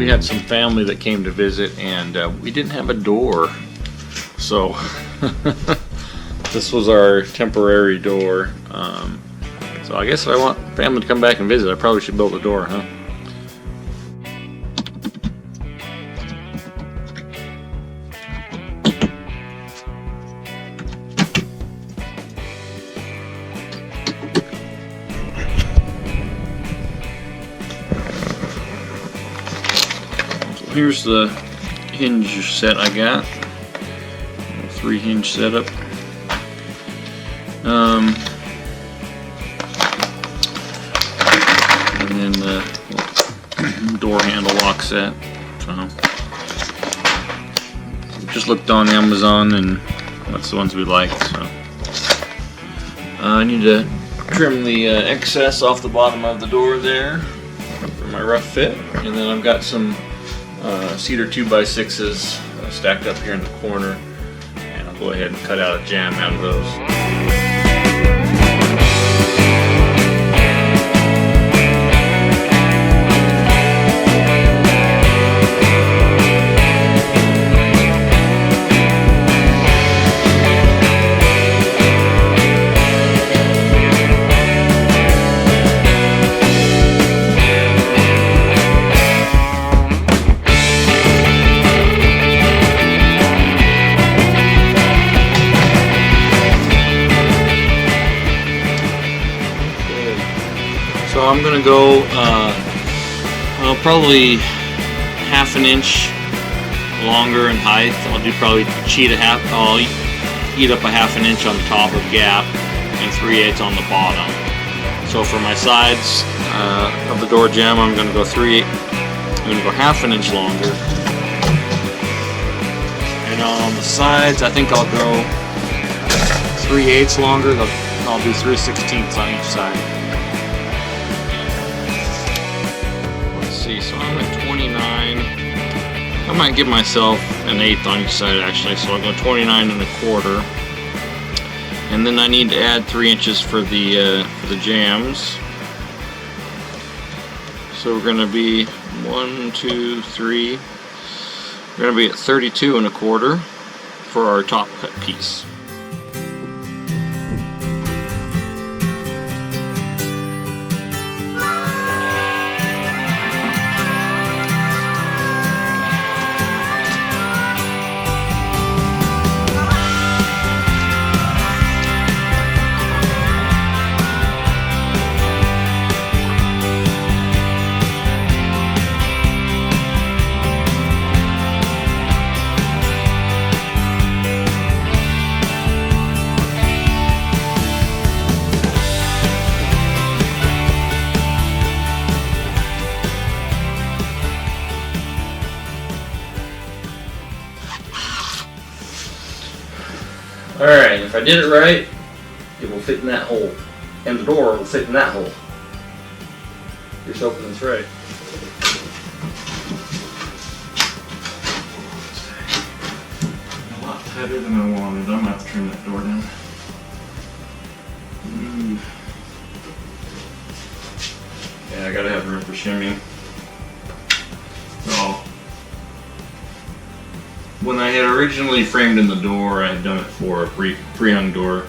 had some family that came to visit, and we didn't have a door, so this was our temporary door. So I guess if I want family to come back and visit, I probably should build a door, huh? Here's the hinge set I got. 3-hinge setup. And then the door handle lock set. So just looked on Amazon, and that's the ones we liked. So I need to trim the excess off the bottom of the door there for my rough fit, and then I've got some cedar 2x6s stacked up here in the corner, and I'll go ahead and cut out a jamb out of those. So I'm gonna go probably half an inch longer in height. I'll do probably I'll eat up a half an inch on the top of the gap and 3/8 on the bottom. So for my sides of the door jamb, I'm gonna go half an inch longer. And on the sides, I think I'll go 3/8 longer. I'll do 3/16 on each side. So I'm at 29. I might give myself an 1/8 on each side actually, so I'll go 29 1/4. And then I need to add 3 inches for the jambs. So we're going to be 1, 2, 3. We're going to be at 32 1/4 for our top cut piece. Alright, if I did it right, it will fit in that hole. And the door will fit in that hole. Just hoping it's right. A lot tighter than I wanted. I'm going to have to trim that door down. Yeah, I gotta have room for shimming. So, when I had originally framed in the door, I had done it for a pre-hung door.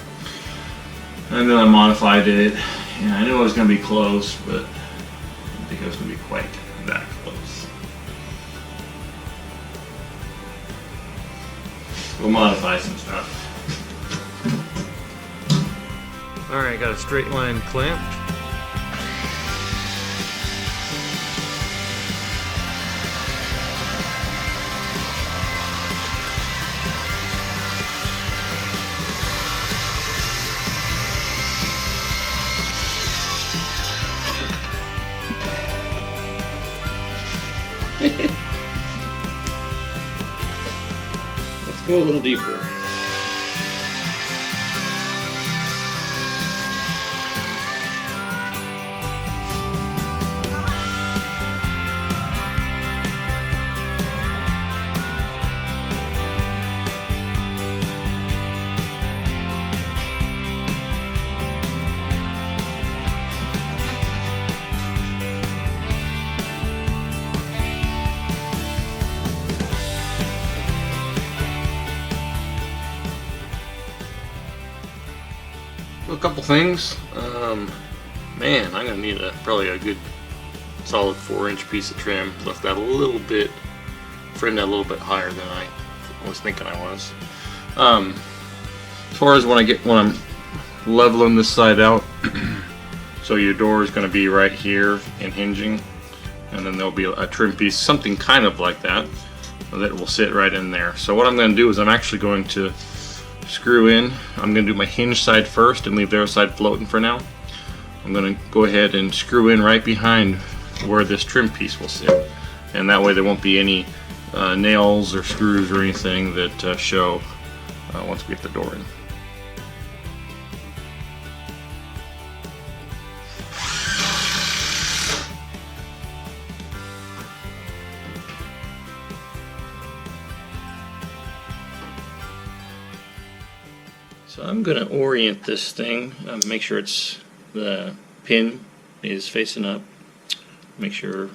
And then I modified it. And I knew I was going to be close, but I didn't think I was going to be quite that close. We'll modify some stuff. Alright, got a straight line clamped. Let's go a little deeper. couple things. Man, I'm gonna need probably a good solid 4-inch piece of trim. Left that a little bit, framed that a little bit higher than I was thinking I was. As far as when I'm leveling this side out, so your door is going to be right here and hinging, and then there'll be a trim piece, something kind of like that will sit right in there. So what I'm going to do is I'm actually going to screw in. I'm going to do my hinge side first and leave their side floating for now. I'm going to go ahead and screw in right behind where this trim piece will sit, and that way there won't be any nails or screws or anything that show once we get the door in. So I'm going to orient this thing, make sure the pin is facing up, make sure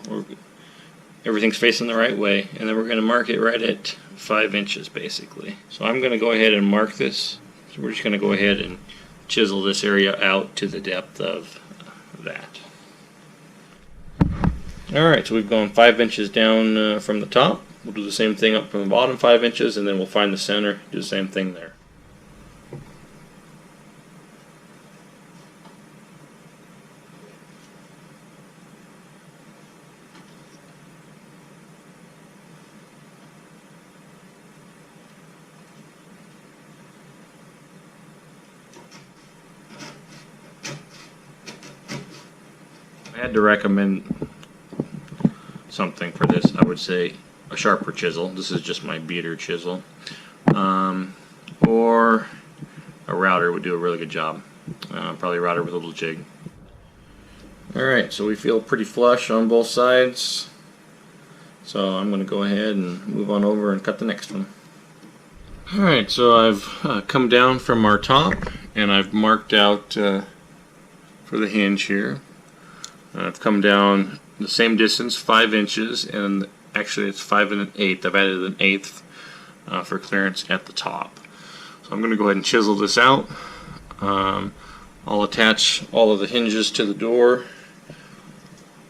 everything's facing the right way, and then we're going to mark it right at 5 inches basically. So I'm going to go ahead and mark this. So we're just going to go ahead and chisel this area out to the depth of that. Alright, so we've gone 5 inches down from the top. We'll do the same thing up from the bottom 5 inches, and then we'll find the center, do the same thing there. I had to recommend something for this. I would say a sharper chisel. This is just my beater chisel. Or a router would do a really good job. Probably a router with a little jig. Alright, so we feel pretty flush on both sides. So I'm going to go ahead and move on over and cut the next one. Alright, so I've come down from our top and I've marked out for the hinge here. I've come down the same distance, 5 inches, and actually it's 5 1/8. I've added an eighth for clearance at the top. So I'm going to go ahead and chisel this out. I'll attach all of the hinges to the door.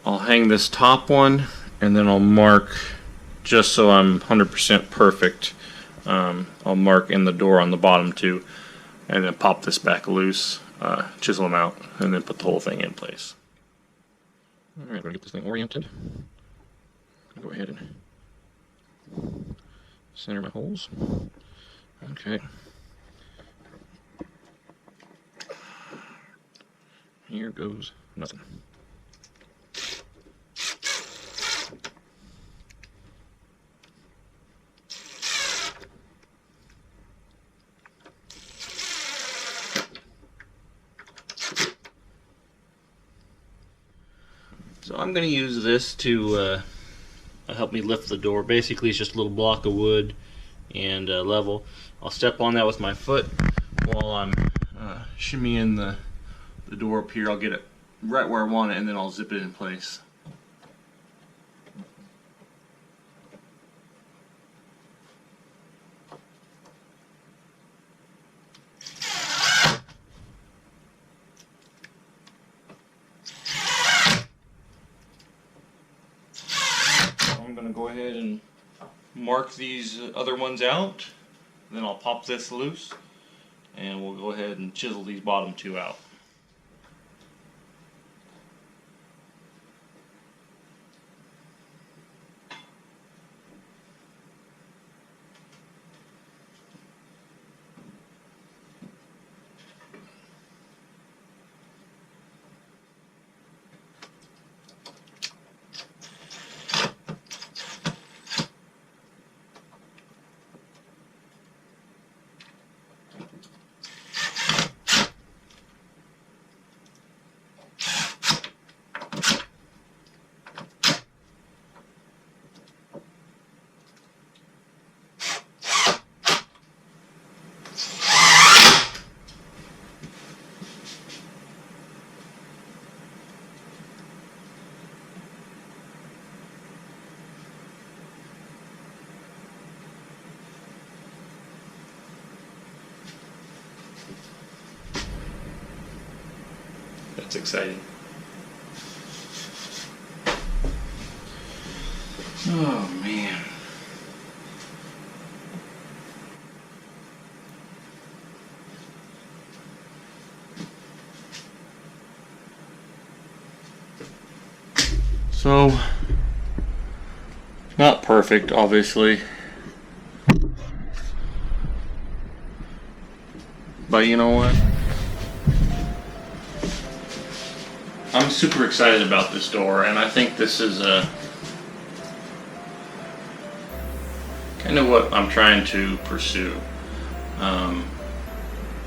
I'll hang this top one, and then I'll mark, just so I'm 100% perfect, I'll mark in the door on the bottom too, and then pop this back loose, chisel them out, and then put the whole thing in place. Alright, I'm going to get this thing oriented. Go ahead and center my holes. Okay. Here goes nothing. So I'm going to use this to help me lift the door. Basically it's just a little block of wood and level. I'll step on that with my foot while I'm shimmying the door up here. I'll get it right where I want it, and then I'll zip it in place. I'm going to go ahead and mark these other ones out, then I'll pop this loose, and we'll go ahead and chisel these bottom two out. it's exciting. Oh man. So, not perfect, obviously. But you know what? I'm super excited about this door, and I think this is kind of what I'm trying to pursue.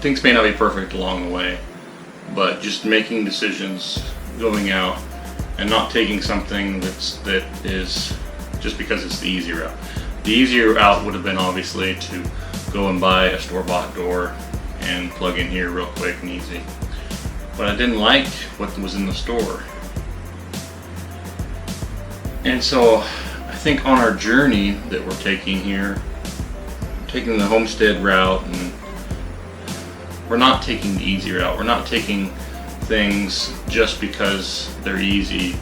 Things may not be perfect along the way, but just making decisions, going out, and not taking something that is just because it's the easy route. The easier route would have been obviously to go and buy a store-bought door and plug in here real quick and easy. But I didn't like what was in the store. And so I think on our journey that we're taking here, taking the homestead route, and we're not taking the easy route. We're not taking things just because they're easy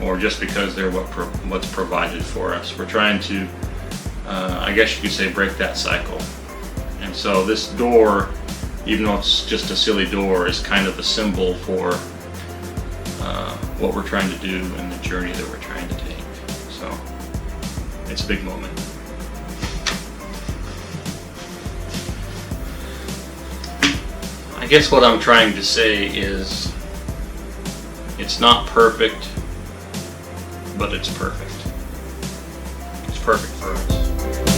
or just because they're what's provided for us. We're trying to, I guess you could say, break that cycle. And so this door, even though it's just a silly door, is kind of a symbol for what we're trying to do and the journey that we're trying to take. So it's a big moment. I guess what I'm trying to say is it's not perfect, but it's perfect. It's perfect for us.